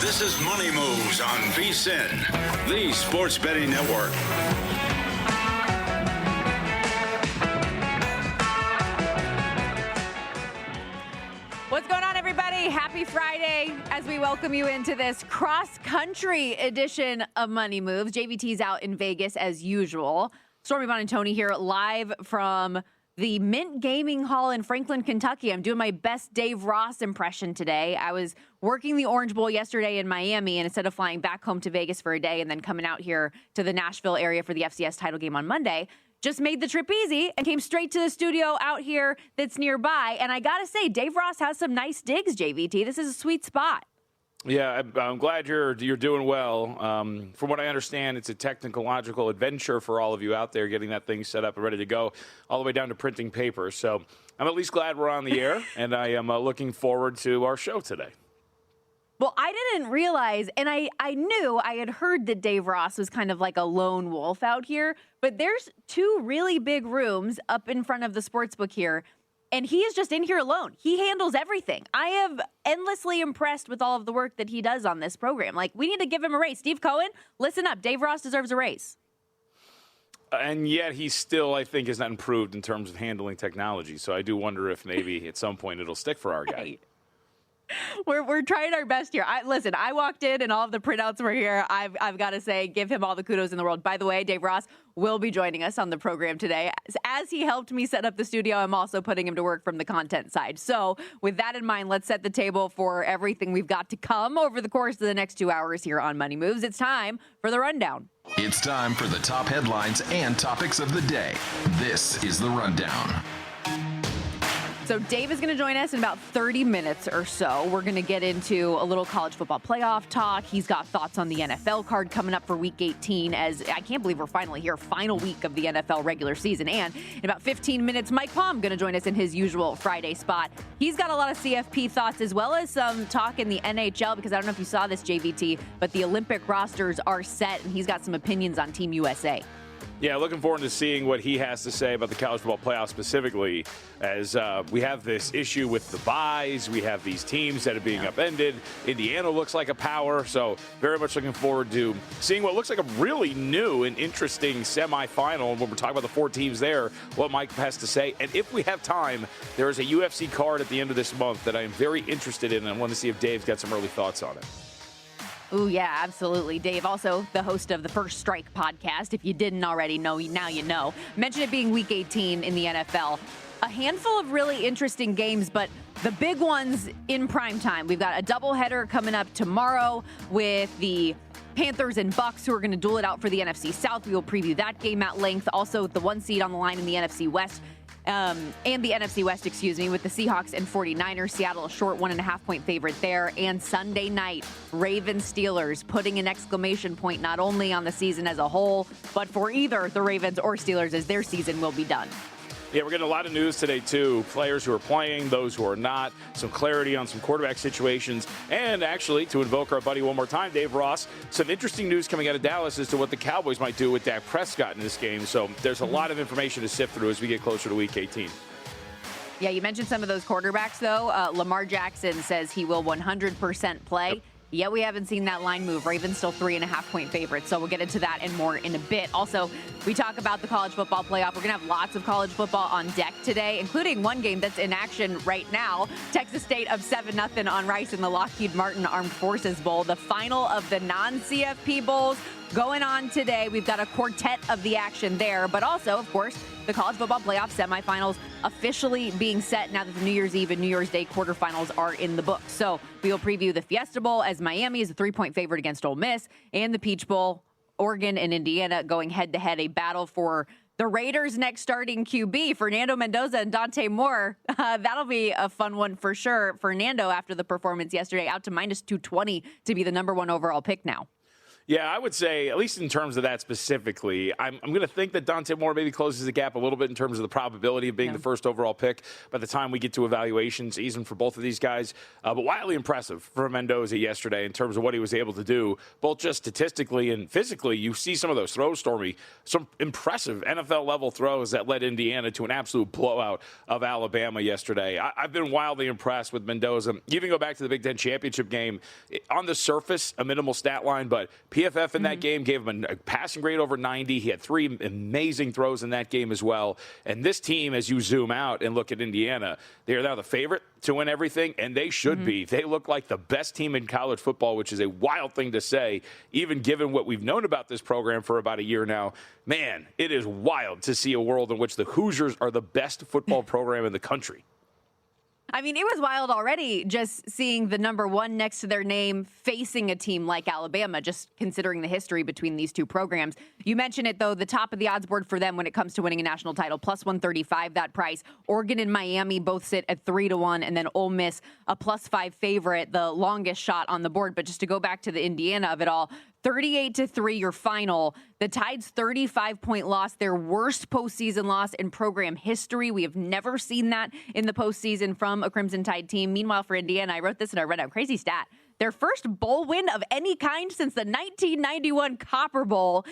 This is Money Moves on VSiN, the sports betting network. What's going on, everybody? Happy Friday as we welcome you into this cross-country edition of Money Moves. JVT's out in Vegas as usual. Stormy, Buonantony here live from the Mint Gaming Hall in Franklin, Kentucky. I'm doing my best Dave Ross impression today. I was working the Orange Bowl yesterday in Miami, and instead of flying back home to Vegas for a day and then coming out here to the Nashville area for the FCS title game on Monday, just made the trip easy and came straight to the studio out here that's nearby. And I got to say, Dave Ross has some nice digs, JVT. This is a sweet spot. Yeah, I'm glad you're doing well. From what I understand, it's a technological adventure for all of you out there getting that thing set up and ready to go all the way down to printing paper. So I'm at least glad we're on the air, and I am looking forward to our show today. Well, I didn't realize, and I knew I had heard that Dave Ross was kind of like a lone wolf out here, but there's two really big rooms up in front of the sportsbook here, and he is just in here alone. He handles everything. I am endlessly impressed with all of the work that he does on this program. Like, we need to give him a raise. Steve Cohen, listen up. Dave Ross deserves a raise. And yet he still, I think, has not improved in terms of handling technology. So I do wonder if maybe at some point it'll stick for our guy. Right. We're trying our best here. Listen, I walked in and all of the printouts were here. I've got to say, give him all the kudos in the world. By the way, Dave Ross will be joining us on the program today. As he helped me set up the studio, I'm also putting him to work from the content side. So with that in mind, let's set the table for everything we've got to come over the course of the next 2 hours here on Money Moves. It's time for the rundown. It's time for the top headlines and topics of the day. This is the rundown. So Dave is going to join us in about 30 minutes or so. We're going to get into a little college football playoff talk. He's got thoughts on the NFL card coming up for Week 18, as I can't believe we're finally here, final week of the NFL regular season. And in about 15 minutes, Mike Palm going to join us in his usual Friday spot. He's got a lot of CFP thoughts as well as some talk in the NHL, because I don't know if you saw this, JVT, but the Olympic rosters are set, and he's got some opinions on Team USA. Yeah, looking forward to seeing what he has to say about the college football playoffs specifically, as we have this issue with the byes. We have these teams that are being upended. Indiana looks like a power, so very much looking forward to seeing what looks like a really new and interesting semifinal. When we're talking about the four teams there, what Mike has to say. And if we have time, there is a UFC card at the end of this month that I am very interested in, and I want to see if Dave's got some early thoughts on it. Oh, yeah, absolutely. Dave, also the host of the First Strike podcast. If you didn't already know, now you know. Mention it being Week 18 in the NFL. A handful of really interesting games, but the big ones in prime time. We've got a doubleheader coming up tomorrow with the Panthers and Bucks, who are going to duel it out for the NFC South. We will preview that game at length. Also, the one seed on the line in the NFC West. And the NFC West, with the Seahawks and 49ers. Seattle, a short 1.5-point favorite there. And Sunday night, Ravens-Steelers, putting an exclamation point not only on the season as a whole, but for either the Ravens or Steelers, as their season will be done. Yeah, we're getting a lot of news today, too. Players who are playing, those who are not, some clarity on some quarterback situations, and actually, to invoke our buddy one more time, Dave Ross, some interesting news coming out of Dallas as to what the Cowboys might do with Dak Prescott in this game. So there's a lot of information to sift through as we get closer to Week 18. Yeah, you mentioned some of those quarterbacks, though. Lamar Jackson says he will 100% play. Yep. Yeah, we haven't seen that line move. Ravens still 3.5-point favorites, so we'll get into that and more in a bit. Also, we talk about the college football playoff. We're going to have lots of college football on deck today, including one game that's in action right now. Texas State up 7-0 on Rice in the Lockheed Martin Armed Forces Bowl, the final of the non-CFP bowls going on today. We've got a quartet of the action there, but also, of course, the college football playoff semifinals officially being set now that the New Year's Eve and New Year's Day quarterfinals are in the books. So we will preview the Fiesta Bowl, as Miami is a 3-point favorite against Ole Miss, and the Peach Bowl, Oregon and Indiana going head-to-head, a battle for the Raiders' next starting QB, Fernando Mendoza and Dante Moore. That'll be a fun one for sure. Fernando, after the performance yesterday, out to -220 to be the number one overall pick now. Yeah, I would say, at least in terms of that specifically, I'm going to think that Dante Moore maybe closes the gap a little bit in terms of the probability of being the first overall pick by the time we get to evaluation season for both of these guys. But wildly impressive for Mendoza yesterday in terms of what he was able to do, both just statistically and physically. You see some of those throws, Stormy, some impressive NFL-level throws that led Indiana to an absolute blowout of Alabama yesterday. I've been wildly impressed with Mendoza. You even go back to the Big Ten championship game. On the surface, a minimal stat line, but PFF in that game gave him a passing grade over 90. He had 3 amazing throws in that game as well. And this team, as you zoom out and look at Indiana, they are now the favorite to win everything, and they should be. They look like the best team in college football, which is a wild thing to say, even given what we've known about this program for about a year now. Man, it is wild to see a world in which the Hoosiers are the best football program in the country. I mean, it was wild already just seeing the number 1 next to their name facing a team like Alabama, just considering the history between these two programs. You mentioned it, though, the top of the odds board for them when it comes to winning a national title, plus 135, that price. Oregon and Miami both sit at 3-1, and then Ole Miss, a +5 favorite, the longest shot on the board. But just to go back to the Indiana of it all, 38-3, your final. The Tide's 35-point loss, their worst postseason loss in program history. We have never seen that in the postseason from a Crimson Tide team. Meanwhile, for Indiana, I wrote this and I read out, crazy stat, their first bowl win of any kind since the 1991 Copper Bowl.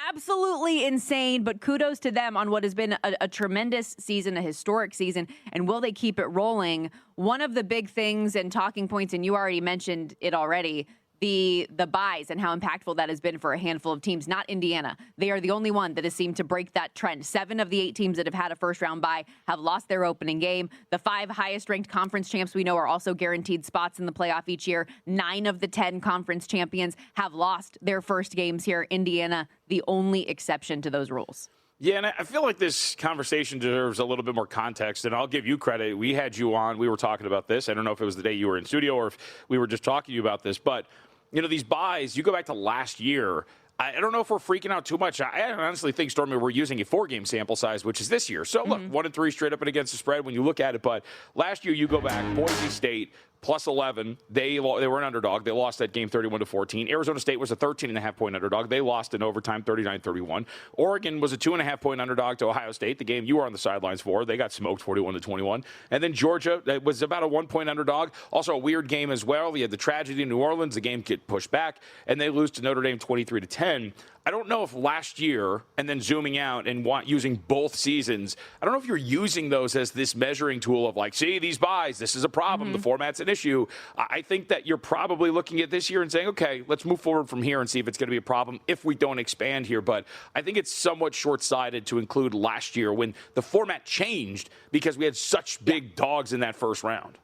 Absolutely insane, but kudos to them on what has been a tremendous season, a historic season, and will they keep it rolling? One of the big things and talking points, and you already mentioned it already, the buys and how impactful that has been for a handful of teams, not Indiana. They are the only one that has seemed to break that trend. 7 of the 8 teams that have had a first-round bye have lost their opening game. The 5 highest-ranked conference champs we know are also guaranteed spots in the playoff each year. 9 of the 10 conference champions have lost their first games here. Indiana, the only exception to those rules. Yeah, and I feel like this conversation deserves a little bit more context, and I'll give you credit. We had you on. We were talking about this. I don't know if it was the day you were in studio or if we were just talking to you about this, but you know, these buys, you go back to last year, I don't know if we're freaking out too much. I honestly think, Stormy, we're using a 4-game sample size, which is this year. So, look, 1-3 straight up and against the spread when you look at it. But last year, you go back, Boise State, +11. They were an underdog. They lost that game 31-14. Arizona State was a 13.5-point underdog. They lost in overtime 39-31. Oregon was a 2.5-point underdog to Ohio State, the game you were on the sidelines for. They got smoked 41-21. And then Georgia was about a 1-point underdog. Also a weird game as well. You had the tragedy in New Orleans. The game get pushed back, and they lose to Notre Dame 23-10. I don't know if last year, and then zooming out and using both seasons, I don't know if you're using those as this measuring tool of like, see, these buys, this is a problem. The format's an issue. I think that you're probably looking at this year and saying, okay, let's move forward from here and see if it's going to be a problem if we don't expand here. But I think it's somewhat short-sighted to include last year when the format changed because we had such big dogs in that first round.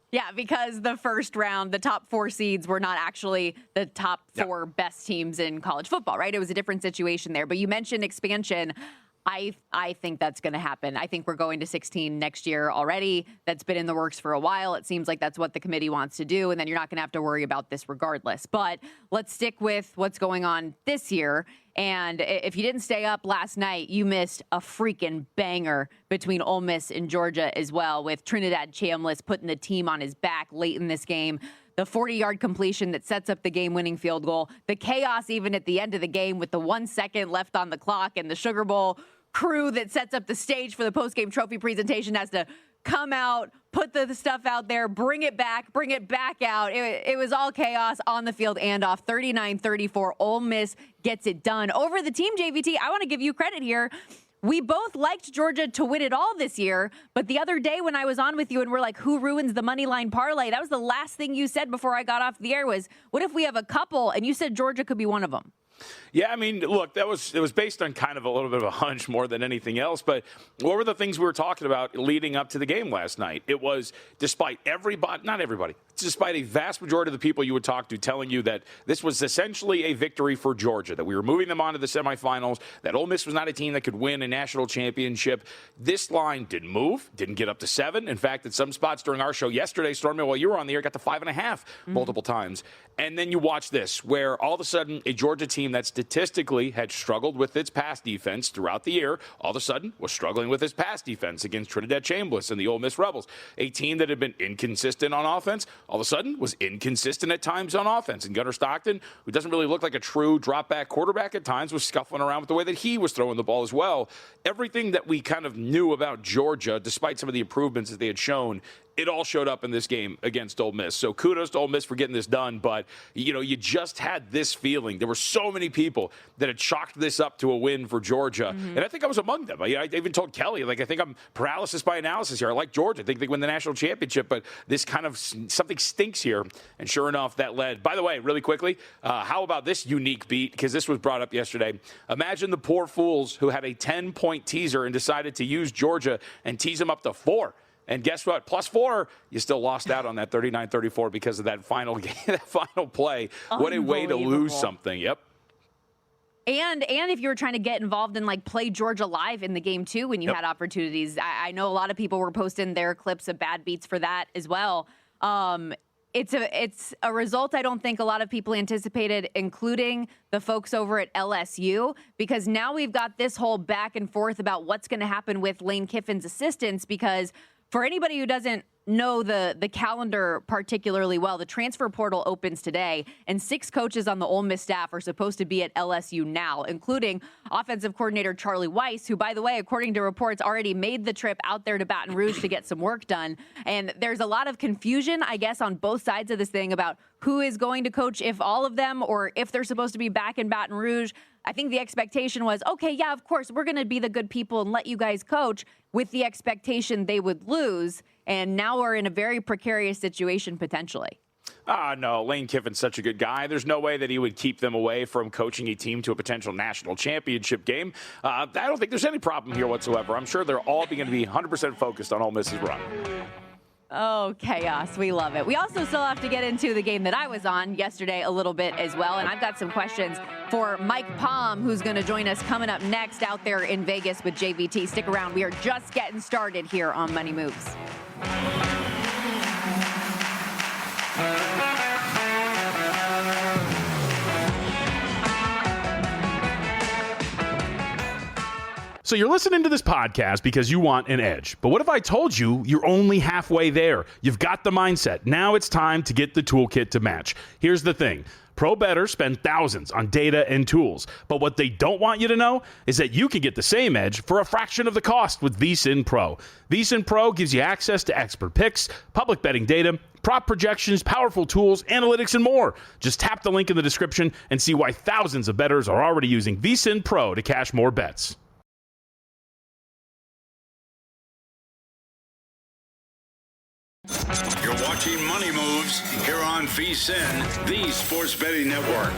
Yeah, because the first round, the top 4 seeds were not actually the top 4 best teams in college football, right? It was a different situation there. But you mentioned expansion. I think that's going to happen. I think we're going to 16 next year already. That's been in the works for a while. It seems like that's what the committee wants to do, and then you're not going to have to worry about this regardless. But let's stick with what's going on this year. And if you didn't stay up last night, you missed a freaking banger between Ole Miss and Georgia as well, with Trinidad Chambliss putting the team on his back late in this game. The 40-yard completion that sets up the game-winning field goal. The chaos even at the end of the game with the 1 second left on the clock, and the Sugar Bowl crew that sets up the stage for the post-game trophy presentation has to come out, put the stuff out there, bring it back out. It was all chaos on the field and off. 39-34, Ole Miss gets it done. Over the team, JVT, I want to give you credit here. We both liked Georgia to win it all this year, but the other day when I was on with you and we're like, who ruins the money line parlay? That was the last thing you said before I got off the air was, what if we have a couple? And you said Georgia could be one of them. Yeah, I mean, look, it was based on kind of a little bit of a hunch more than anything else. But what were the things we were talking about leading up to the game last night? It was despite everybody, not everybody, despite a vast majority of the people you would talk to telling you that this was essentially a victory for Georgia, that we were moving them on to the semifinals, that Ole Miss was not a team that could win a national championship. This line didn't move, didn't get up to 7. In fact, at some spots during our show yesterday, Stormy, while you were on the air, got to 5.5 multiple times. And then you watch this, where all of a sudden a Georgia team that statistically had struggled with its pass defense throughout the year, all of a sudden was struggling with its pass defense against Trinidad Chambliss and the Ole Miss Rebels. A team that had been inconsistent on offense, all of a sudden was inconsistent at times on offense. And Gunnar Stockton, who doesn't really look like a true drop-back quarterback at times, was scuffling around with the way that he was throwing the ball as well. Everything that we kind of knew about Georgia, despite some of the improvements that they had shown, it all showed up in this game against Ole Miss. So kudos to Ole Miss for getting this done. But, you just had this feeling. There were so many people that had chalked this up to a win for Georgia. And I think I was among them. I even told Kelly, I think I'm paralysis by analysis here. I like Georgia. I think they win the national championship. But this kind of something stinks here. And sure enough, that led. By the way, really quickly, how about this unique beat? Because this was brought up yesterday. Imagine the poor fools who had a 10-point teaser and decided to use Georgia and tease them up to 4. And guess what? +4, you still lost out on that 39-34 because of that final game, that final play. What a way to lose something. Yep. And if you were trying to get involved and play Georgia live in the game too when you had opportunities, I know a lot of people were posting their clips of bad beats for that as well. It's a result I don't think a lot of people anticipated, including the folks over at LSU, because now we've got this whole back and forth about what's going to happen with Lane Kiffin's assistants, because for anybody who doesn't know the calendar particularly well, the transfer portal opens today, and 6 coaches on the Ole Miss staff are supposed to be at LSU now, including offensive coordinator Charlie Weiss, who, by the way, according to reports, already made the trip out there to Baton Rouge to get some work done. And there's a lot of confusion, I guess, on both sides of this thing about who is going to coach, if all of them, or if they're supposed to be back in Baton Rouge. I think the expectation was, okay, yeah, of course, we're going to be the good people and let you guys coach, with the expectation they would lose. And now we're in a very precarious situation potentially. No, Lane Kiffin's such a good guy. There's no way that he would keep them away from coaching a team to a potential national championship game. I don't think there's any problem here whatsoever. I'm sure they're all going to be 100% focused on Ole Miss's run. Oh, chaos. We love it. We also still have to get into the game that I was on yesterday a little bit as well. And I've got some questions for Mike Palm, who's going to join us coming up next out there in Vegas with JVT. Stick around. We are just getting started here on Money Moves. So you're listening to this podcast because you want an edge. But what if I told you you're only halfway there? You've got the mindset. Now it's time to get the toolkit to match. Here's the thing. Pro bettors spend thousands on data and tools. But what they don't want you to know is that you can get the same edge for a fraction of the cost with VSiN Pro. VSiN Pro gives you access to expert picks, public betting data, prop projections, powerful tools, analytics, and more. Just tap the link in the description and see why thousands of bettors are already using VSiN Pro to cash more bets. You're watching Money Moves here on VSiN, the sports betting network.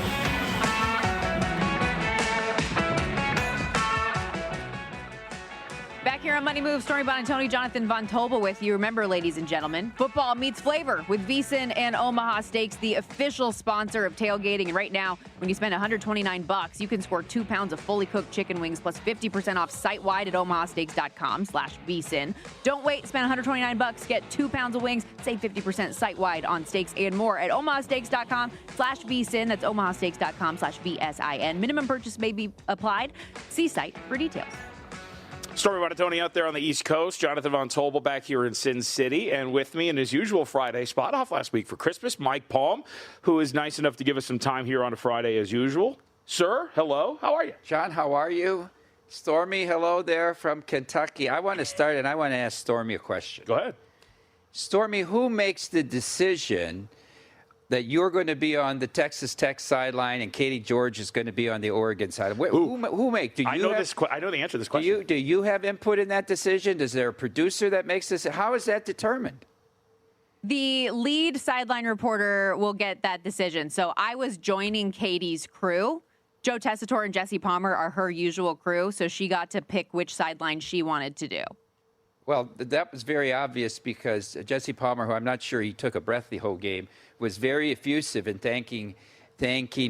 Back here on Money Moves, Stormy Buonantony, Jonathan Von Tobel with you. Remember, ladies and gentlemen, football meets flavor with VSiN and Omaha Steaks, the official sponsor of tailgating. And right now, when you spend $129, you can score 2 pounds of fully cooked chicken wings plus 50% off site-wide at omahasteaks.com/VSiN. Don't wait. Spend $129, get 2 pounds of wings, save 50% site-wide on steaks and more at omahasteaks.com/VSiN. That's omahasteaks.com/VSIN. Minimum purchase may be applied. See site for details. Stormy Buonantony out there on the East Coast. Jonathan Von Tobel back here in Sin City. And with me in his usual Friday spot off last week for Christmas, Mike Palm, who is nice enough to give us some time here on a Friday as usual. Sir, hello. How are you? John, how are you? Stormy, hello there from Kentucky. I want to start, and I want to ask Stormy a question. Go ahead. Stormy, who makes the decision that you're going to be on the Texas Tech sideline and Katie George is going to be on the Oregon side? Who make? Do you I know the answer to this question. Do you have input in that decision? Is there a producer that makes this? How is that determined? The lead sideline reporter will get that decision. So I was joining Katie's crew. Joe Tessitore and Jesse Palmer are her usual crew, so she got to pick which sideline she wanted to do. Well, that was very obvious because Jesse Palmer, who I'm not sure he took a breath the whole game, was very effusive in thanking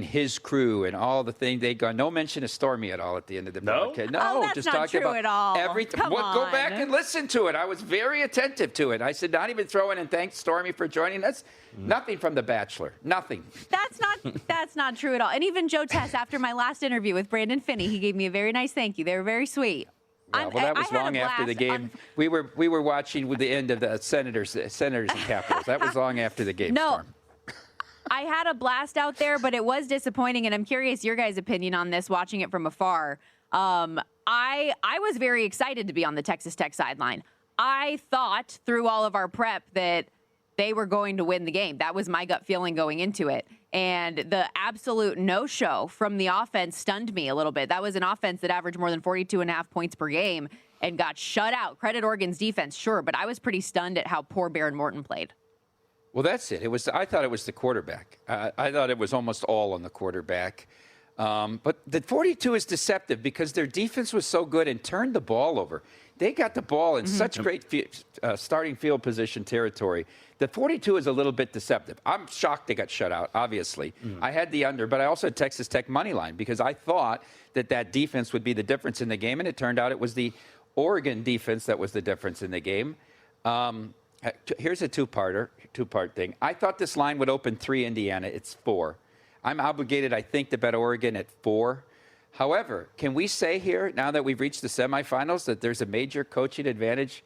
his crew and all the things they'd gone. No mention of Stormy at all at the end of the podcast. No, that's just not talking true about at all. everything. Come on. Go back and listen to it. I was very attentive to it. I said, not even throw in and thank Stormy for joining us. Nothing from The Bachelor. Nothing. That's not true at all. And even Joe Tess, after my last interview with Brandon Finney, he gave me a very nice thank you. They were very sweet. Well, that was long after the game. We were watching with the end of the Senators and Capitals. That was long after the game. No. Storm. I had a blast out there, but it was disappointing, and I'm curious your guys' opinion on this, watching it from afar. I was very excited to be on the Texas Tech sideline. I thought through all of our prep that they were going to win the game. That was my gut feeling going into it. And the absolute no-show from the offense stunned me a little bit. That was an offense that averaged more than 42.5 points per game and got shut out. Credit Oregon's defense, sure, but I was pretty stunned at how poor Baron Morton played. Well, that's it. I thought it was the quarterback. I thought it was almost all on the quarterback. But the 42 is deceptive because their defense was so good and turned the ball over. They got the ball in such great starting field position territory. The 42 is a little bit deceptive. I'm shocked they got shut out, obviously. I had the under, but I also had Texas Tech money line because I thought that defense would be the difference in the game, and it turned out it was the Oregon defense that was the difference in the game. Here's a two-part thing. I thought this line would open 3 Indiana. It's 4. I'm obligated, I think, to bet Oregon at 4. However, can we say here, now that we've reached the semifinals, that there's a major coaching advantage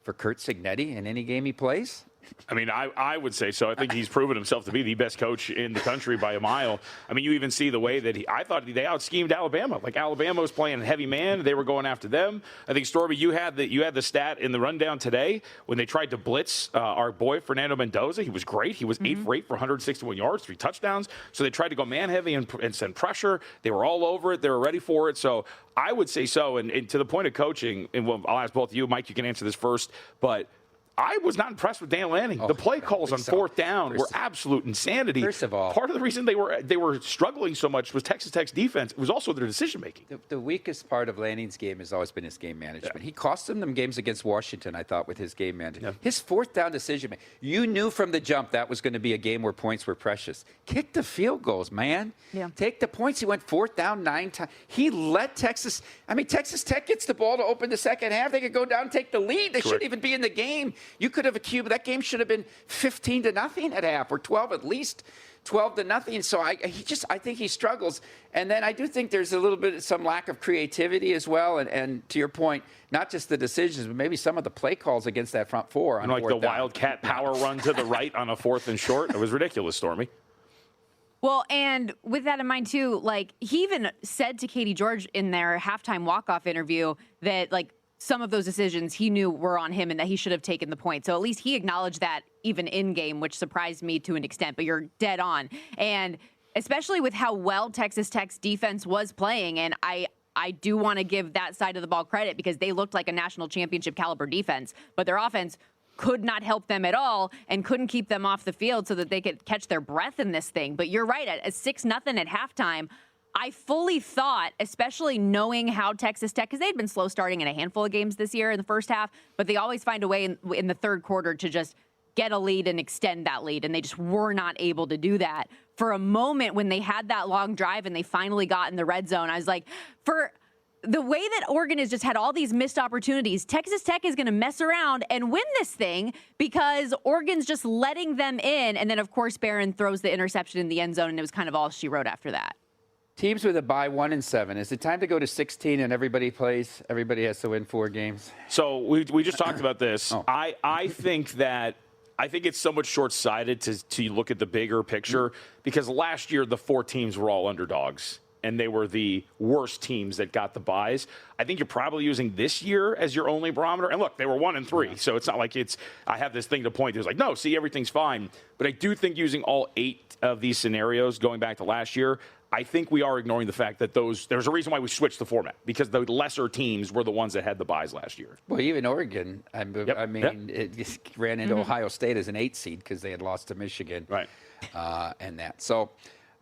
for Curt Cignetti in any game he plays? I mean, I would say so. I think he's proven himself to be the best coach in the country by a mile. I mean, you even see the way that I thought they out-schemed Alabama. Like, Alabama was playing heavy man. They were going after them. I think, Stormy, you had the stat in the rundown today when they tried to blitz our boy Fernando Mendoza. He was great. He was 8 for 8 for 161 yards, 3 touchdowns. So they tried to go man-heavy and send pressure. They were all over it. They were ready for it. So I would say so. And to the point of coaching, and I'll ask both of you. Mike, you can answer this first, but I was not impressed with Dan Lanning. The play calls on fourth down were absolute insanity. First of all, part of the reason they were struggling so much was Texas Tech's defense. It was also their decision making. The weakest part of Lanning's game has always been his game management. Yeah. He cost them games against Washington, I thought, with his game management. Yeah. His fourth down decision making. You knew from the jump that was going to be a game where points were precious. Kick the field goals, man. Yeah. Take the points. He went fourth down 9 times. He let Texas. I mean, Texas Tech gets the ball to open the second half. They could go down and take the lead. They shouldn't even be in the game. You could have accused. That game should have been 15-0 at half, or 12 at least, 12-0. So I think he struggles, and then I do think there's a little bit of some lack of creativity as well. And to your point, not just the decisions, but maybe some of the play calls against that front four. On like the down. Wildcat power run to the right on a 4th and short. It was ridiculous, Stormy. Well, and with that in mind, too, like, he even said to Katie George in their halftime walk-off interview that, like, some of those decisions he knew were on him and that he should have taken the point. So at least he acknowledged that even in game, which surprised me to an extent, but you're dead on. And especially with how well Texas Tech's defense was playing, and I do want to give that side of the ball credit because they looked like a national championship caliber defense, but their offense could not help them at all and couldn't keep them off the field so that they could catch their breath in this thing. But you're right, at 6-0 at halftime, I fully thought, especially knowing how Texas Tech, because they'd been slow starting in a handful of games this year in the first half, but they always find a way in the third quarter to just get a lead and extend that lead, and they just were not able to do that. For a moment when they had that long drive and they finally got in the red zone, I was like, for the way that Oregon has just had all these missed opportunities, Texas Tech is going to mess around and win this thing because Oregon's just letting them in. And then, of course, Barron throws the interception in the end zone, and it was kind of all she wrote after that. Teams with a bye 1-7. Is it time to go to 16 and everybody plays? Everybody has to win 4 games. So we just talked about this. Oh. I think it's somewhat short-sighted to look at the bigger picture because last year the 4 teams were all underdogs and they were the worst teams that got the byes. I think you're probably using this year as your only barometer. And look, they were 1-3, so it's not like I have this thing to point to. It's like, no, see, everything's fine. But I do think using all 8 of these scenarios going back to last year, I think we are ignoring the fact that there's a reason why we switched the format, because the lesser teams were the ones that had the byes last year. Well, even Oregon, it just ran into Ohio State as an 8 seed because they had lost to Michigan. Right. And that. So,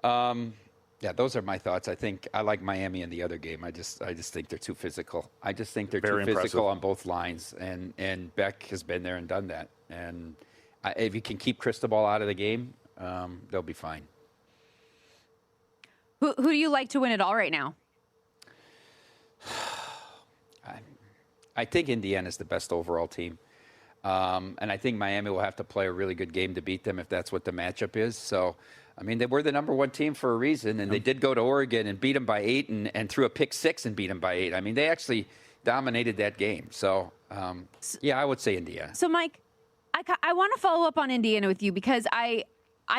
those are my thoughts. I think I like Miami in the other game. I just think they're too physical. I just think they're too physical on both lines. And Beck has been there and done that. And if you can keep Cristobal out of the game, they'll be fine. Who do you like to win it all right now? I think Indiana's the best overall team. And I think Miami will have to play a really good game to beat them if that's what the matchup is. So, I mean, they were the number 1 team for a reason, and they did go to Oregon and beat them by 8 and threw a pick 6 and beat them by 8. I mean, they actually dominated that game. So, I would say Indiana. So, Mike, I want to follow up on Indiana with you because I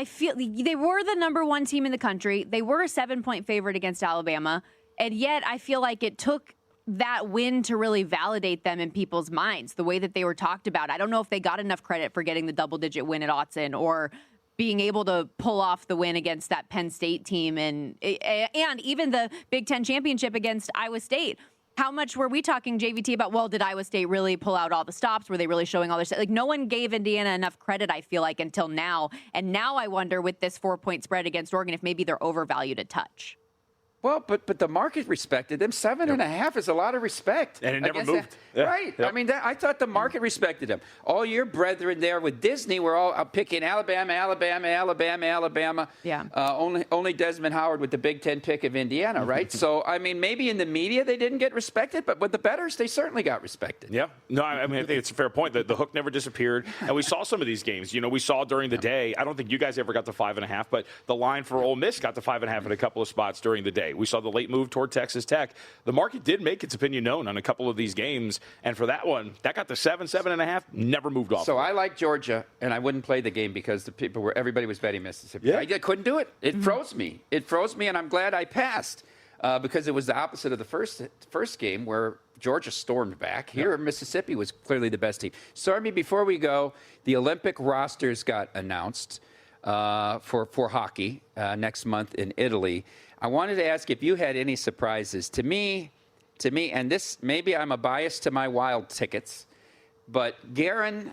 feel they were the number one team in the country. They were a 7-point favorite against Alabama. And yet I feel like it took that win to really validate them in people's minds, the way that they were talked about. I don't know if they got enough credit for getting the double-digit win at Autzen or being able to pull off the win against that Penn State team and even the Big Ten championship against Iowa State. How much were we talking, JVT, about, well, did Iowa State really pull out all the stops? Were they really showing all their stuff? Like, no one gave Indiana enough credit, I feel like, until now. And now I wonder, with this 4-point spread against Oregon, if maybe they're overvalued a touch. Well, but the market respected them. 7.5 is a lot of respect. And it never moved. Right. Yep. I mean, I thought the market respected them. All your brethren there with Disney were all picking Alabama. Yeah. Only Desmond Howard with the Big Ten pick of Indiana, right? So, I mean, maybe in the media they didn't get respected, but with the bettors, they certainly got respected. Yeah. No, I mean, I think it's a fair point. The hook never disappeared. And we saw some of these games. We saw during the day. I don't think you guys ever got to 5.5, but the line for Ole Miss got to 5.5 in a couple of spots during the day. We saw the late move toward Texas Tech. The market did make its opinion known on a couple of these games, and for that one, that got to 7.5, never moved off. So I like Georgia, and I wouldn't play the game because everybody was betting Mississippi. Yeah. I couldn't do it. It froze me. And I'm glad I passed because it was the opposite of the first game where Georgia stormed back. Here, Mississippi was clearly the best team. Stormy, before we go, the Olympic rosters got announced for hockey next month in Italy. I wanted to ask if you had any surprises. To me, and this, maybe I'm a bias to my Wild tickets, but Guerin,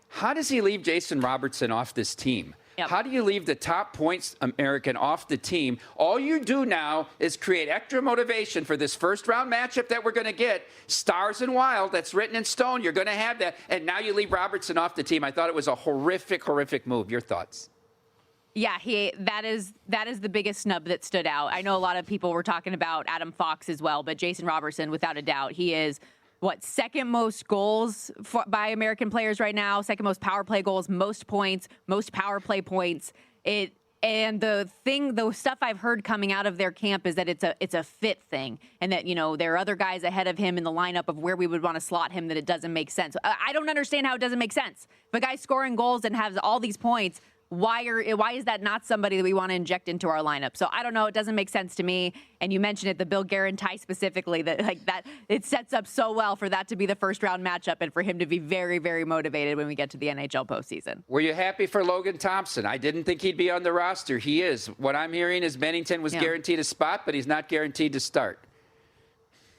how does he leave Jason Robertson off this team? Yep. How do you leave the top points American off the team? All you do now is create extra motivation for this first-round matchup that we're going to get. Stars and Wild, that's written in stone. You're going to have that. And now you leave Robertson off the team. I thought it was a horrific move. Your thoughts? Yeah, that is the biggest snub that stood out. I know a lot of people were talking about Adam Fox as well, but Jason Robertson, without a doubt, he is second most goals by American players right now, second most power play goals, most points, most power play points. And the stuff I've heard coming out of their camp is that it's a fit thing, and that there are other guys ahead of him in the lineup of where we would want to slot him that it doesn't make sense. I don't understand how it doesn't make sense. If a guy's scoring goals and has all these points, why is that not somebody that we want to inject into our lineup? So I don't know. It doesn't make sense to me. And you mentioned it, the Bill Guerin tie specifically, that it sets up so well for that to be the first round matchup and for him to be very, very motivated when we get to the NHL postseason. Were you happy for Logan Thompson? I didn't think he'd be on the roster. He is. What I'm hearing is Bennington was guaranteed a spot, but he's not guaranteed to start.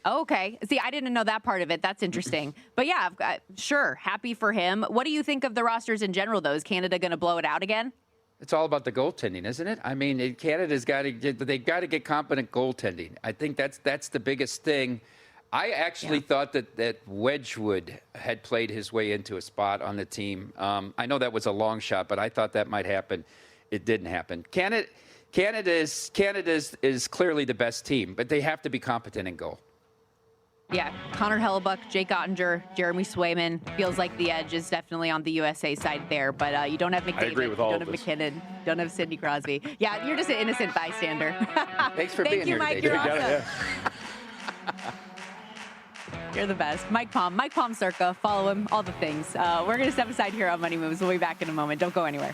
Okay. See, I didn't know that part of it. That's interesting. But yeah, sure. Happy for him. What do you think of the rosters in general, though? Is Canada going to blow it out again? It's all about the goaltending, isn't it? I mean, Canada's got to get competent goaltending. I think that's the biggest thing. I actually thought that Wedgwood had played his way into a spot on the team. I know that was a long shot, but I thought that might happen. It didn't happen. Canada is clearly the best team, but they have to be competent in goal. Yeah, Connor Hellebuck, Jake Ottinger, Jeremy Swayman. Feels like the edge is definitely on the USA side there, but you don't have McDavid, I agree with all you don't of have this. McKinnon, don't have Sidney Crosby. Yeah, you're just an innocent bystander. Thanks for being here Mike, today. you're Dave. awesome. You're the best. Mike Palm Circa, follow him, all the things. We're going to step aside here on Money Moves. We'll be back in a moment. Don't go anywhere.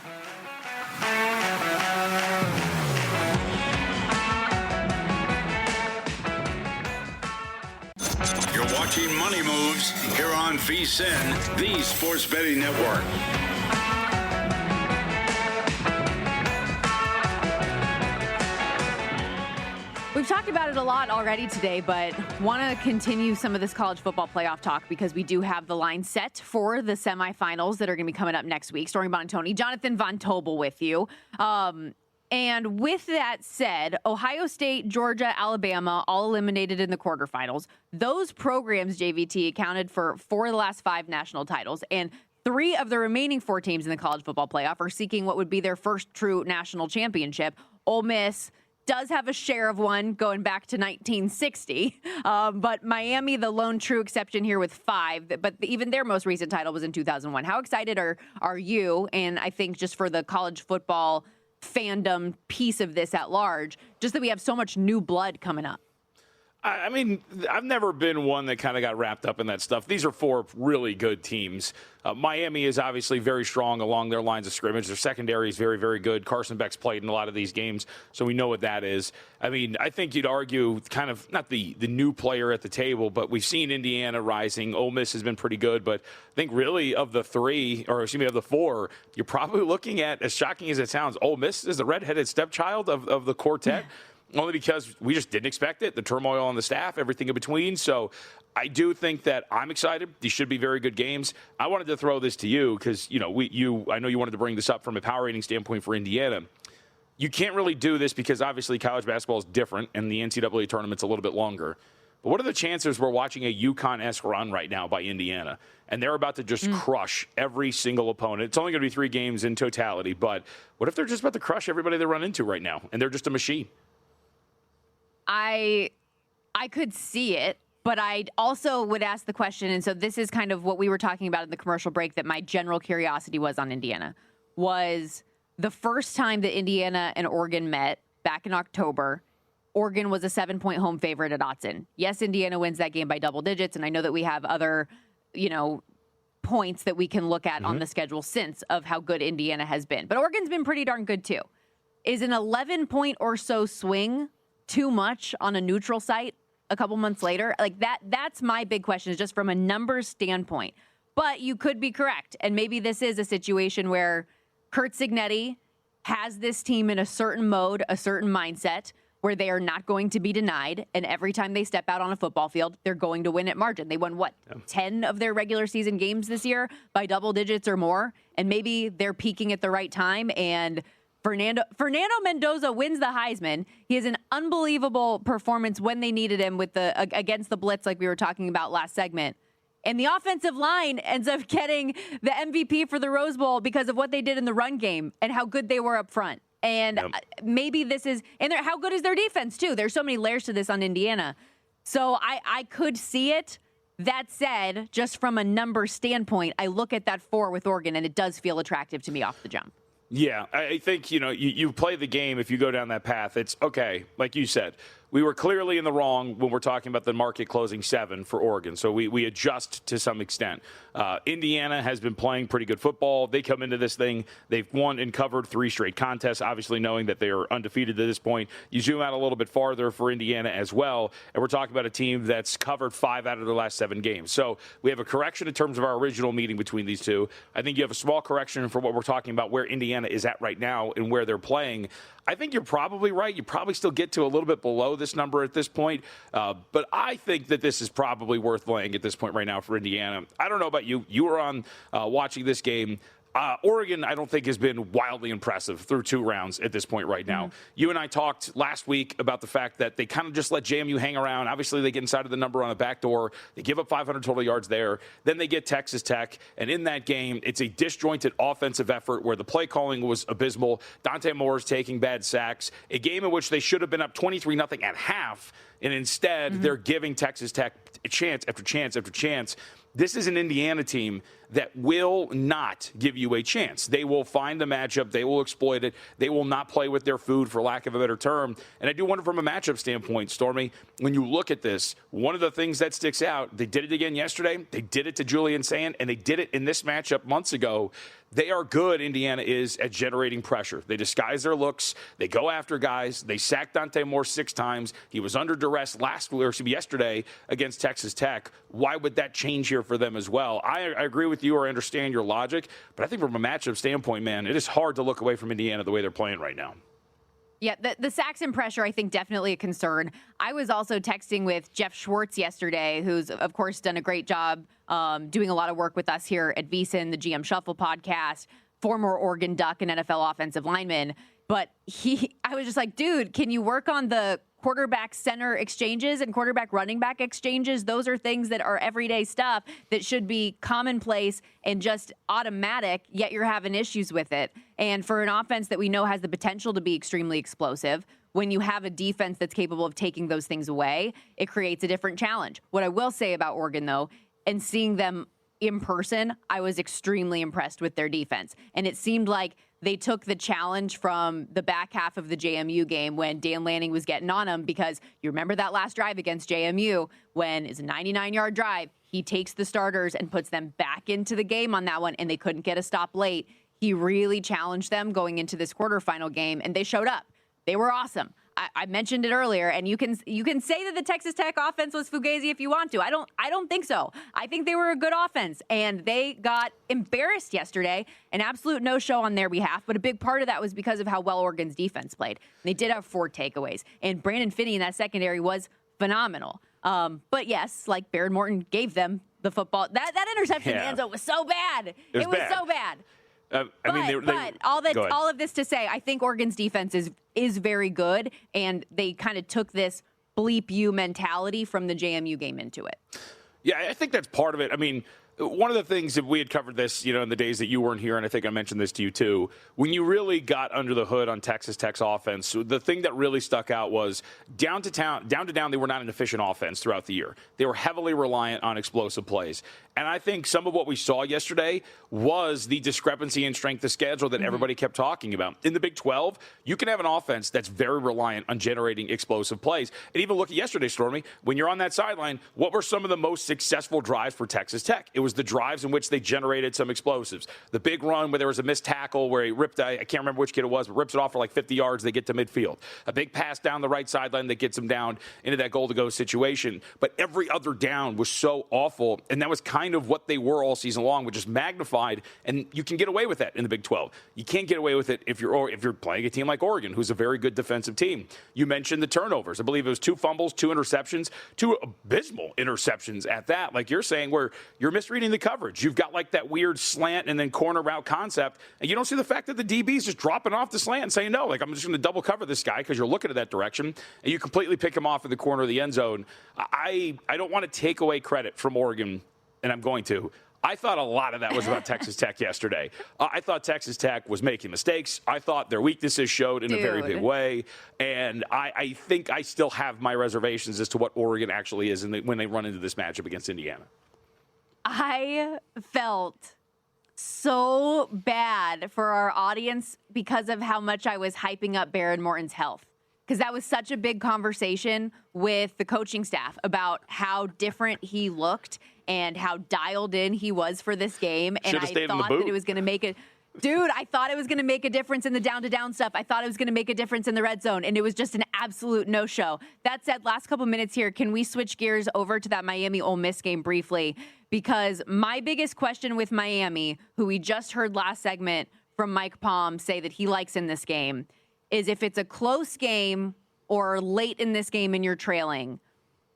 You're watching Money Moves here on VSiN, the Sports Betting Network. We've talked about it a lot already today, but want to continue some of this college football playoff talk because we do have the line set for the semifinals that are going to be coming up next week. Stormy Buonantony, Jonathan Von Tobel with you. And with that said, Ohio State, Georgia, Alabama, all eliminated in the quarterfinals. Those programs, JVT, accounted for 4 of the last 5 national titles. And 3 of the remaining 4 teams in the college football playoff are seeking what would be their first true national championship. Ole Miss does have a share of one going back to 1960. But Miami, the lone true exception here with 5. But even their most recent title was in 2001. How excited are you? And I think just for the college football fandom piece of this at large, just that we have so much new blood coming up. I mean, I've never been one that kind of got wrapped up in that stuff. These are 4 really good teams. Miami is obviously very strong along their lines of scrimmage. Their secondary is very, very good. Carson Beck's played in a lot of these games, so we know what that is. I mean, I think you'd argue kind of not the new player at the table, but we've seen Indiana rising. Ole Miss has been pretty good, but I think really of the 4, you're probably looking at, as shocking as it sounds, Ole Miss is the redheaded stepchild of the quartet. Only because we just didn't expect it, the turmoil on the staff, everything in between. So I do think that I'm excited. These should be very good games. I wanted to throw this to you because, I know you wanted to bring this up from a power rating standpoint for Indiana. You can't really do this because obviously college basketball is different and the NCAA tournament's a little bit longer. But what are the chances we're watching a UConn-esque run right now by Indiana? And they're about to just crush every single opponent. It's only going to be 3 games in totality, but what if they're just about to crush everybody they run into right now and they're just a machine? I could see it, but I also would ask the question, and so this is kind of what we were talking about in the commercial break, that my general curiosity was on Indiana, was the first time that Indiana and Oregon met back in October. Oregon was a 7-point home favorite at Autzen. Yes, Indiana wins that game by double digits, and I know that we have other, points that we can look at on the schedule since of how good Indiana has been. But Oregon's been pretty darn good too. Is an 11-point or so swing too much on a neutral site a couple months later? Like that's my big question, is just from a numbers standpoint. But you could be correct. And maybe this is a situation where Kurt Cignetti has this team in a certain mode, a certain mindset where they are not going to be denied. And every time they step out on a football field, they're going to win at margin. They won 10 of their regular season games this year by double digits or more. And maybe they're peaking at the right time, and Fernando Mendoza wins the Heisman. He has an unbelievable performance when they needed him with against the blitz, like we were talking about last segment. And the offensive line ends up getting the MVP for the Rose Bowl because of what they did in the run game and how good they were up front. And maybe this is, and how good is their defense too? There's so many layers to this on Indiana. So I could see it. That said, just from a number standpoint, I look at that 4 with Oregon, and it does feel attractive to me off the jump. Yeah, I think, you play the game if you go down that path. It's okay, like you said. We were clearly in the wrong when we're talking about the market closing 7 for Oregon, so we adjust to some extent. Indiana has been playing pretty good football. They come into this thing, they've won and covered 3 straight contests, obviously knowing that they are undefeated at this point. You zoom out a little bit farther for Indiana as well, and we're talking about a team that's covered 5 out of their last 7 games. So we have a correction in terms of our original meeting between these two. I think you have a small correction for what we're talking about, where Indiana is at right now and where they're playing. I think you're probably right. You probably still get to a little bit below this number at this point. But I think that this is probably worth laying at this point right now for Indiana. I don't know about you. You were on watching this game. Oregon, I don't think, has been wildly impressive through 2 rounds at this point right now. You and I talked last week about the fact that they kind of just let JMU hang around. Obviously, they get inside of the number on a backdoor. They give up 500 total yards there. Then they get Texas Tech. And in that game, it's a disjointed offensive effort where the play calling was abysmal. Dante Moore's taking bad sacks. A game in which they should have been up 23-0 at half. And instead, they're giving Texas Tech chance after chance after chance. This is an Indiana team that will not give you a chance. They will find the matchup. They will exploit it. They will not play with their food, for lack of a better term. And I do wonder from a matchup standpoint, Stormy, when you look at this, one of the things that sticks out, they did it again yesterday. They did it to Julian Sand, and they did it in this matchup months ago. They are good, Indiana is, at generating pressure. They disguise their looks. They go after guys. They sacked Dante Moore 6 times. He was under duress yesterday against Texas Tech. Why would that change here for them as well? I agree with you, or I understand your logic, but I think from a matchup standpoint, man, it is hard to look away from Indiana the way they're playing right now. Yeah, the sacks and pressure, I think, definitely a concern. I was also texting with Jeff Schwartz yesterday, who's, of course, done a great job doing a lot of work with us here at VSiN, the GM Shuffle podcast, former Oregon Duck and NFL offensive lineman. But I was just like, dude, can you work on the quarterback center exchanges and quarterback running back exchanges? Those are things that are everyday stuff that should be commonplace and just automatic, yet you're having issues with it. And for an offense that we know has the potential to be extremely explosive, when you have a defense that's capable of taking those things away, it creates a different challenge. What I will say about Oregon, though, and seeing them in person, I was extremely impressed with their defense. And it seemed like they took the challenge from the back half of the JMU game when Dan Lanning was getting on him, because you remember that last drive against JMU when it's a 99-yard drive. He takes the starters and puts them back into the game on that one, and they couldn't get a stop late. He really challenged them going into this quarterfinal game, and they showed up. They were awesome. I mentioned it earlier, and you can say that the Texas Tech offense was fugazi if you want to. I don't think so. I think they were a good offense, and they got embarrassed yesterday. An absolute no-show on their behalf, but a big part of that was because of how well Oregon's defense played. They did have 4 takeaways, and Brandon Finney in that secondary was phenomenal. But yes, like Baron Morton gave them the football. That interception in the end zone was so bad. It was so bad. All of this to say, I think Oregon's defense is very good, and they kind of took this bleep you mentality from the JMU game into it. Yeah, I think that's part of it. I mean, one of the things that we had covered this, in the days that you weren't here, and I think I mentioned this to you too, when you really got under the hood on Texas Tech's offense, the thing that really stuck out was down to down, they were not an efficient offense throughout the year. They were heavily reliant on explosive plays. And I think some of what we saw yesterday was the discrepancy in strength of schedule that everybody kept talking about. In the Big 12, you can have an offense that's very reliant on generating explosive plays. And even look at yesterday, Stormy, when you're on that sideline, what were some of the most successful drives for Texas Tech? It was the drives in which they generated some explosives. The big run where there was a missed tackle where he ripped, I can't remember which kid it was, but rips it off for like 50 yards, they get to midfield. A big pass down the right sideline that gets them down into that goal-to-go situation. But every other down was so awful, and that was kind of what they were all season long, which is magnified, and you can get away with that in the Big 12. You can't get away with it if you're playing a team like Oregon, who's a very good defensive team. You mentioned the turnovers. I believe it was 2 fumbles, 2 interceptions, 2 abysmal interceptions at that, like you're saying, where you're misreading the coverage. You've got like that weird slant and then corner route concept, and you don't see the fact that the DB is just dropping off the slant and saying, no, like I'm just going to double cover this guy because you're looking at that direction, and you completely pick him off in the corner of the end zone. I don't want to take away credit from Oregon, and I'm going to. I thought a lot of that was about Texas Tech yesterday. I thought Texas Tech was making mistakes. I thought their weaknesses showed in a very big way. And I think I still have my reservations as to what Oregon actually is when they run into this matchup against Indiana. I felt so bad for our audience because of how much I was hyping up Baron Morton's health. Because that was such a big conversation with the coaching staff about how different he looked and how dialed in he was for this game. And I thought that it was going to make it. Dude, I thought it was going to make a difference in the down-to-down stuff. I thought it was going to make a difference in the red zone, and it was just an absolute no-show. That said, last couple minutes here, can we switch gears over to that Miami-Ole Miss game briefly? Because my biggest question with Miami, who we just heard last segment from Mike Palm say that he likes in this game, is if it's a close game or late in this game and you're trailing,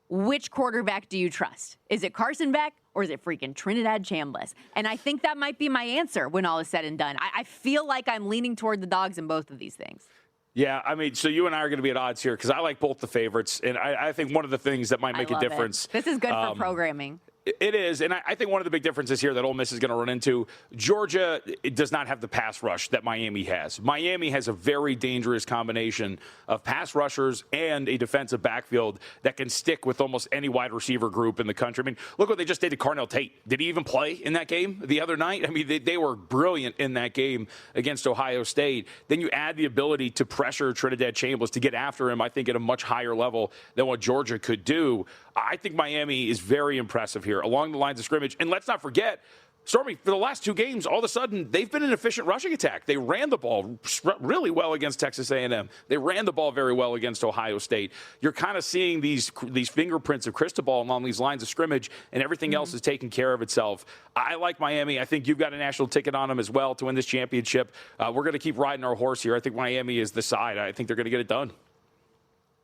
which quarterback do you trust? Is it Carson Beck or is it freaking Trinidad Chambliss? And I think that might be my answer when all is said and done. I feel like I'm leaning toward the dogs in both of these things. Yeah, I mean, so you and I are going to be at odds here because I like both the favorites, and I think one of the things that might make a difference. This is good for programming. It is, and I think one of the big differences here that Ole Miss is going to run into, Georgia does not have the pass rush that Miami has. Miami has a very dangerous combination of pass rushers and a defensive backfield that can stick with almost any wide receiver group in the country. I mean, look what they just did to Carnell Tate. Did he even play in that game the other night? I mean, they were brilliant in that game against Ohio State. Then you add the ability to pressure Trinidad Chambliss to get after him, I think, at a much higher level than what Georgia could do. I think Miami is very impressive here along the lines of scrimmage. And let's not forget, Stormy, for the last 2 games, all of a sudden, they've been an efficient rushing attack. They ran the ball really well against Texas A&M. They ran the ball very well against Ohio State. You're kind of seeing these fingerprints of Cristobal along these lines of scrimmage, and everything else is taking care of itself. I like Miami. I think you've got a national ticket on them as well to win this championship. We're going to keep riding our horse here. I think Miami is the side. I think they're going to get it done.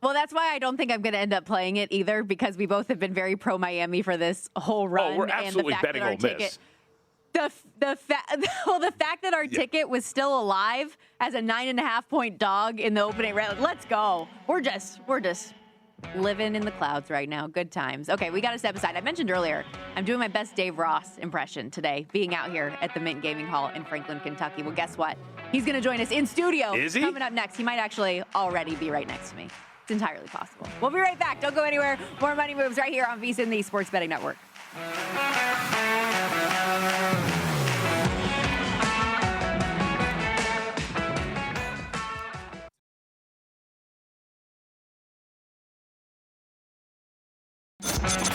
Well, that's why I don't think I'm going to end up playing it either, because we both have been very pro-Miami for this whole run. Oh, we're absolutely betting Ole Miss. The fact that our ticket was still alive as a 9.5-point dog in the opening round. Let's go. We're just living in the clouds right now. Good times. Okay, we got to step aside. I mentioned earlier, I'm doing my best Dave Ross impression today, being out here at the Mint Gaming Hall in Franklin, Kentucky. Well, guess what? He's going to join us in studio. Is he? Coming up next. He might actually already be right next to me. It's entirely possible. We'll be right back. Don't go anywhere. More Money Moves right here on VSiN, the Sports Betting Network.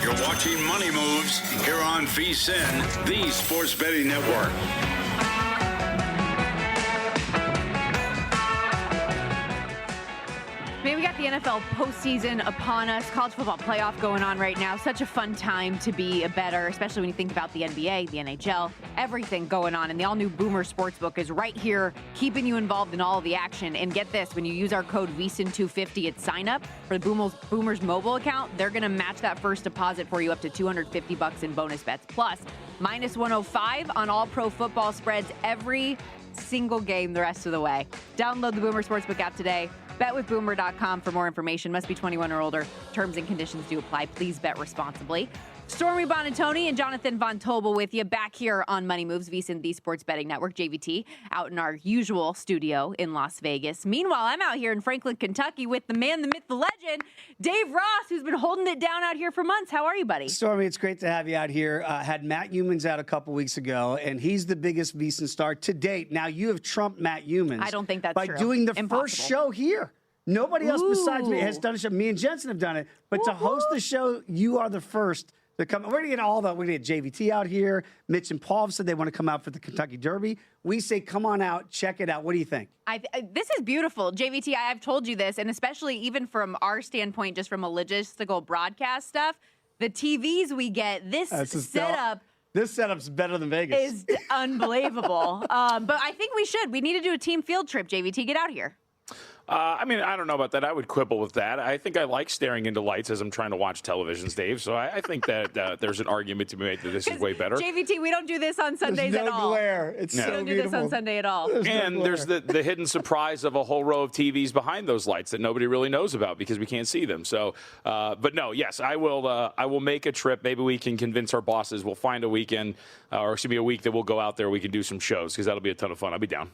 You're watching Money Moves here on VSiN, the sports betting network. Man, we got the NFL postseason upon us. College football playoff going on right now. Such a fun time to be a bettor, especially when you think about the NBA, the NHL, everything going on. And the all-new Boomer Sportsbook is right here, keeping you involved in all of the action. And get this, when you use our code VSiN250 at sign-up for the Boomers mobile account, they're going to match that first deposit for you up to $250 in bonus bets. Plus, minus 105 on all pro football spreads every single game the rest of the way. Download the Boomer Sportsbook app today. BetWithBoomer.com for more information. Must be 21 or older. Terms and conditions do apply. Please bet responsibly. Stormy Buonantony and Jonathan Von Tobel with you back here on Money Moves, VSiN, the Sports Betting Network, JVT, out in our usual studio in Las Vegas. Meanwhile, I'm out here in Franklin, Kentucky with the man, the myth, the legend, Dave Ross, who's been holding it down out here for months. How are you, buddy? Stormy, it's great to have you out here. Had Matt Youmans out a couple weeks ago, and he's the biggest VSiN star to date. Now, you have trumped Matt Youmans. I don't think that's by true. doing the Impossible. first show here. Nobody else besides me has done a show. Me and Jensen have done it. But to host the show, you are the first to come. We're going to get we're going to get JVT out here. Mitch and Paul have said they want to come out for the Kentucky Derby. We say, come on out, check it out. What do you think? This is beautiful. JVT, I've told you this, and especially even from our standpoint, just from a logistical broadcast stuff, the TVs we get, this setup. This setup's better than Vegas. Is unbelievable. But I think we should. We need to do a team field trip, JVT. Get out here. I mean, I don't know about that. I would quibble with that. I think I like staring into lights as I'm trying to watch televisions, Dave. So I think that there's an argument to be made that this is way better. JVT, we don't do this on Sundays at all. Glare. It's we so don't beautiful. do this on Sunday at all. There's the hidden surprise of a whole row of TVs behind those lights that nobody really knows about because we can't see them. So, but no, yes, I will make a trip. Maybe we can convince our bosses. We'll find a weekend, or it should be a week that we'll go out there. We can do some shows because that'll be a ton of fun. I'll be down.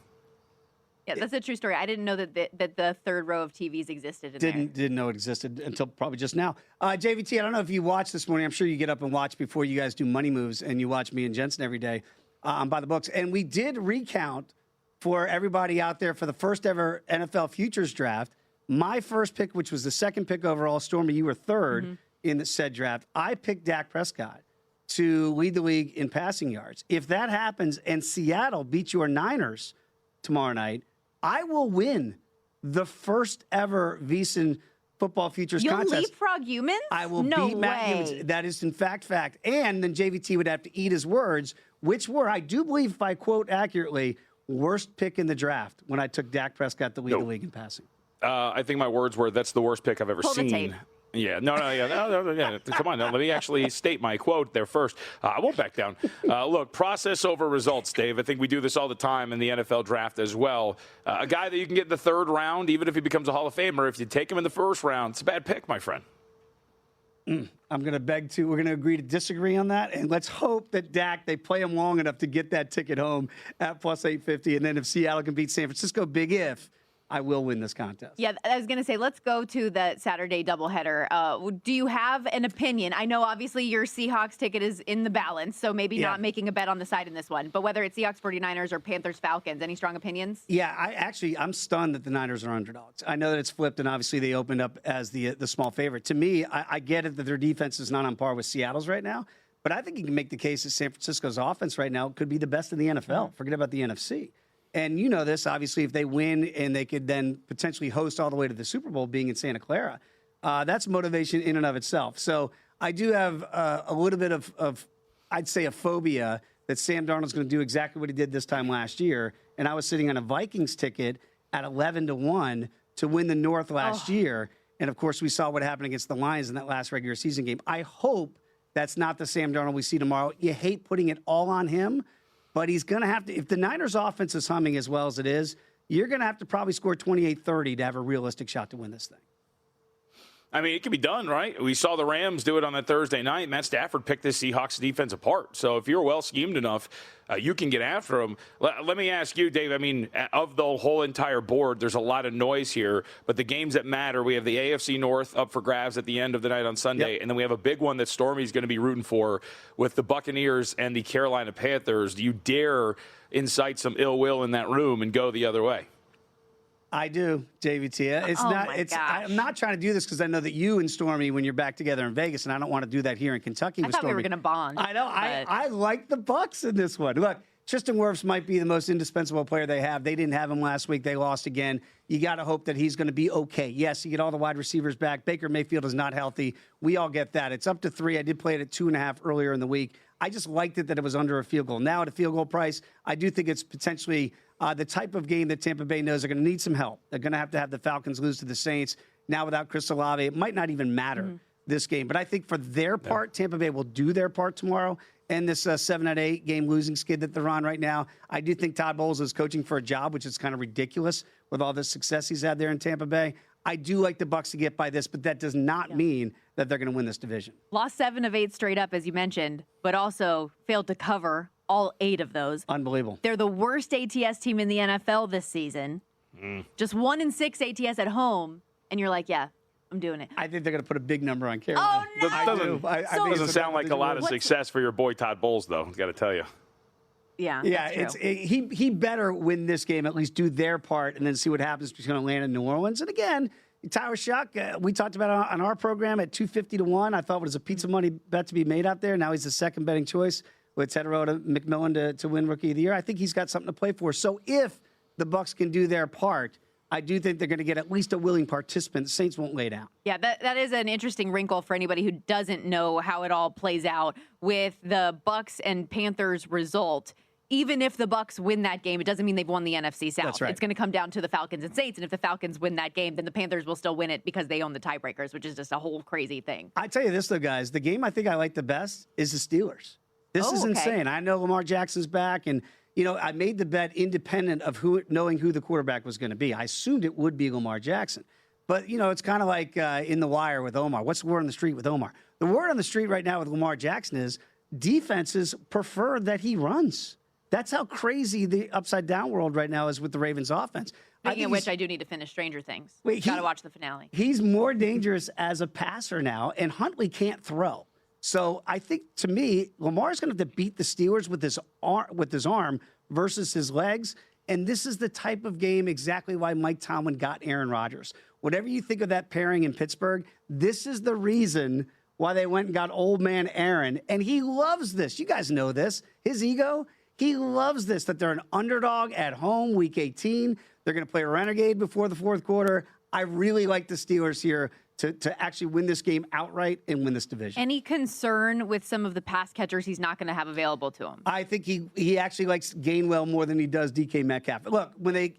Yeah, that's a true story. I didn't know that the third row of TVs existed in there. Didn't know it existed until probably just now. JVT, I don't know if you watched this morning. I'm sure you get up and watch before you guys do Money Moves, and you watch me and Jensen every day by the books. And we did recount for everybody out there for the first ever NFL futures draft. My first pick, which was the second pick overall, Stormy, you were third in the said draft. I picked Dak Prescott to lead the league in passing yards. If that happens and Seattle beats your Niners tomorrow night, I will win the first ever VSiN football futures contest. You'll leapfrog Youmans? I will beat Matt Youmans. That is in fact. And then JVT would have to eat his words, which were, I do believe, if I quote accurately, worst pick in the draft when I took Dak Prescott to lead the league in passing. I think my words were, that's the worst pick I've ever seen. The tape. Yeah, no, come on, let me actually state my quote there first. I won't back down. Look, process over results, Dave. I think we do this all the time in the NFL draft as well. A guy that you can get in the third round, even if he becomes a Hall of Famer, if you take him in the first round, it's a bad pick, my friend. I'm going to we're going to agree to disagree on that. And let's hope that Dak, they play him long enough to get that ticket home at plus 850. And then if Seattle can beat San Francisco, big if, I will win this contest. Yeah, I was going to say, let's go to the Saturday doubleheader. Do you have an opinion? I know, obviously, your Seahawks ticket is in the balance, so maybe not making a bet on the side in this one. But whether it's Seahawks 49ers or Panthers Falcons, any strong opinions? Yeah, I'm stunned that the Niners are underdogs. I know that it's flipped, and obviously they opened up as the small favorite. To me, I get it that their defense is not on par with Seattle's right now, but I think you can make the case that San Francisco's offense right now could be the best in the NFL. Forget about the NFC. And you know this, obviously, if they win and they could then potentially host all the way to the Super Bowl being in Santa Clara, that's motivation in and of itself. So I do have a little bit of, I'd say, a phobia that Sam Darnold's going to do exactly what he did this time last year. And I was sitting on a Vikings ticket at 11-1 to win the North last year. And, of course, we saw what happened against the Lions in that last regular season game. I hope that's not the Sam Darnold we see tomorrow. You hate putting it all on him. But he's going to have to, if the Niners offense is humming as well as it is, you're going to have to probably score 28-30 to have a realistic shot to win this thing. I mean, it can be done, right? We saw the Rams do it on that Thursday night. Matt Stafford picked this Seahawks defense apart. So if you're well schemed enough, you can get after them. Let me ask you, Dave, I mean, of the whole entire board, there's a lot of noise here. But the games that matter, we have the AFC North up for grabs at the end of the night on Sunday. And then we have a big one that Stormy's going to be rooting for with the Buccaneers and the Carolina Panthers. Do you dare incite some ill will in that room and go the other way? I do, JVT. It's Oh not. my It's. gosh. I'm not trying to do this because I know that you and Stormy, when you're back together in Vegas, and I don't want to do that here in Kentucky. I with thought we Stormy. were going to bond. I know. but- I like the Bucks in this one. Look, Tristan Wirfs might be the most indispensable player they have. They didn't have him last week. They lost again. You got to hope that he's going to be okay. Yes, you get all the wide receivers back. Baker Mayfield is not healthy. We all get that. It's up to 3. I did play it at 2.5 earlier in the week. I just liked it that it was under a field goal. Now at a field goal price, I do think it's potentially the type of game that Tampa Bay knows they're going to need some help. They're going to have the Falcons lose to the Saints. Now without Chris Olave, it might not even matter this game. But I think for their part, Tampa Bay will do their part tomorrow. And this 7-8 game losing skid that they're on right now, I do think Todd Bowles is coaching for a job, which is kind of ridiculous with all the success he's had there in Tampa Bay. I do like the Bucs to get by this, but that does not mean that they're going to win this division. Lost 7 of 8 straight up, as you mentioned, but also failed to cover all 8 of those. Unbelievable. They're the worst ATS team in the NFL this season. Just 1-6 ATS at home, and you're like, yeah, I'm doing it. I think they're going to put a big number on Carolina. Oh, no! That doesn't, I think doesn't it's sound like a lot of What's- success for your boy Todd Bowles, though. Got to tell you. Yeah, Yeah, that's true. he better win this game, at least do their part, and then see what happens if he's going to land in New Orleans. And again, Tyler Shuck, we talked about it on our program at 250 to 1. I thought it was a pizza money bet to be made out there. Now he's the second betting choice with Tedderota McMillan to win Rookie of the Year. I think he's got something to play for. So if the Bucs can do their part, I do think they're going to get at least a willing participant. The Saints won't lay down. Yeah, that is an interesting wrinkle for anybody who doesn't know how it all plays out with the Bucs and Panthers result. Even if the Bucs win that game, it doesn't mean they've won the NFC South. That's right. It's going to come down to the Falcons and Saints, and if the Falcons win that game, then the Panthers will still win it because they own the tiebreakers, which is just a whole crazy thing. I tell you this, though, guys, the game I think I like the best is the Steelers. This is okay. insane. I know Lamar Jackson's back, and I made the bet independent of knowing who the quarterback was going to be. I assumed it would be Lamar Jackson. But, it's kind of like in The Wire with Omar. What's the word on the street with Omar? The word on the street right now with Lamar Jackson is defenses prefer that he runs. That's how crazy the upside-down world right now is with the Ravens offense. Speaking of which, I do need to finish Stranger Things. Got to watch the finale. He's more dangerous as a passer now, and Huntley can't throw. So I think, to me, Lamar's going to have to beat the Steelers with his arm versus his legs. And this is the type of game exactly why Mike Tomlin got Aaron Rodgers. Whatever you think of that pairing in Pittsburgh, this is the reason why they went and got old man Aaron. And he loves this. You guys know this. His ego, he loves this, that they're an underdog at home, Week 18. They're going to play Renegade before the fourth quarter. I really like the Steelers here to actually win this game outright and win this division. Any concern with some of the pass catchers he's not going to have available to him? I think he actually likes Gainwell more than he does DK Metcalf. Look,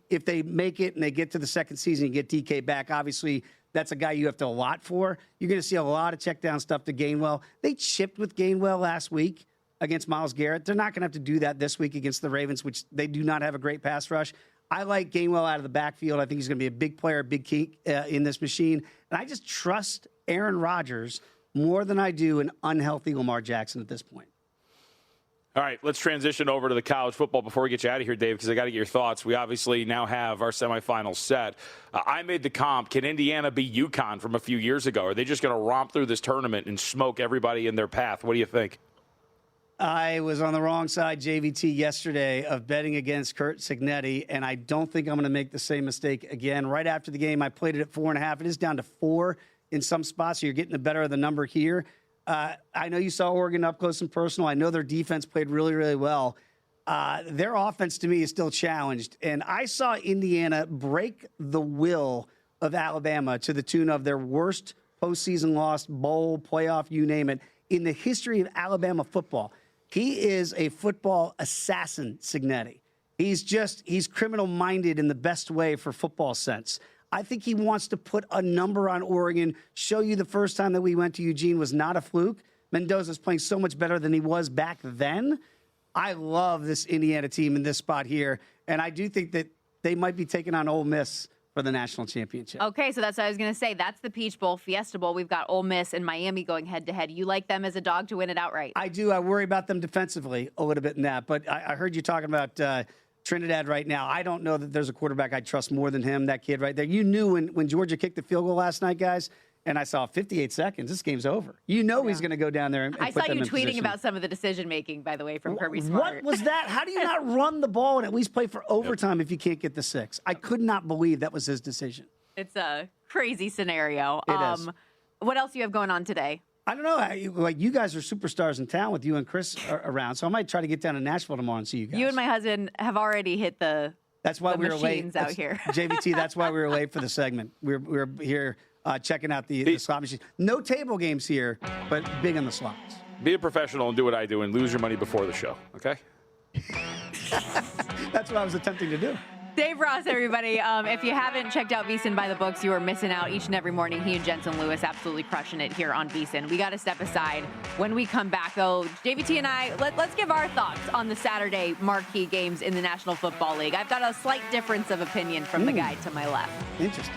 if they make it and they get to the second season and get DK back, obviously that's a guy you have to allot for. You're going to see a lot of check down stuff to Gainwell. They chipped with Gainwell last week against Myles Garrett. They're not going to have to do that this week against the Ravens, which they do not have a great pass rush. I like Gainwell out of the backfield. I think he's going to be a big player, big key in this machine. And I just trust Aaron Rodgers more than I do an unhealthy Lamar Jackson at this point. All right, let's transition over to the college football before we get you out of here, Dave, because I got to get your thoughts. We obviously now have our semifinals set. I made the comp. Can Indiana be UConn from a few years ago? Are they just going to romp through this tournament and smoke everybody in their path? What do you think? I was on the wrong side, JVT, yesterday of betting against Kurt Signetti, and I don't think I'm going to make the same mistake again. Right after the game, I played it at 4.5. It is down to 4 in some spots, so you're getting the better of the number here. I know you saw Oregon up close and personal. I know their defense played really, really well. Their offense, to me, is still challenged, and I saw Indiana break the will of Alabama to the tune of their worst postseason loss, bowl, playoff, you name it, in the history of Alabama football. He is a football assassin, Signetti. He's criminal-minded in the best way for football sense. I think he wants to put a number on Oregon, show you the first time that we went to Eugene was not a fluke. Mendoza's playing so much better than he was back then. I love this Indiana team in this spot here, and I do think that they might be taking on Ole Miss for the national championship. Okay, so that's what I was going to say. That's the Peach Bowl, Fiesta Bowl. We've got Ole Miss and Miami going head-to-head. You like them as a dog to win it outright? I do. I worry about them defensively a little bit in that. But I heard you talking about Trinidad right now. I don't know that there's a quarterback I trust more than him, that kid right there. You knew when Georgia kicked the field goal last night, guys, and I saw 58 seconds. This game's over. You know he's going to go down there and I put saw them you in tweeting position. about some of the decision making, by the way, from Kirby Smart. What was that? How do you not run the ball and at least play for overtime if you can't get the 6? I could not believe that was his decision. It's a crazy scenario. It is. What else do you have going on today? I don't know. Like you guys are superstars in town with you and Chris around, so I might try to get down to Nashville tomorrow and see you guys. You and my husband have already hit the That's why we were late. machines out here. JVT, that's why we were late for the segment. We were here checking out the slot machines. No table games here, but big on the slots. Be a professional and do what I do and lose your money before the show, okay? That's what I was attempting to do. Dave Ross, everybody. If you haven't checked out VSiN by the books, you are missing out each and every morning. He and Jensen Lewis absolutely crushing it here on VSiN. We got to step aside. When we come back, though, JVT and I, let's give our thoughts on the Saturday marquee games in the National Football League. I've got a slight difference of opinion from the guy to my left. Interesting.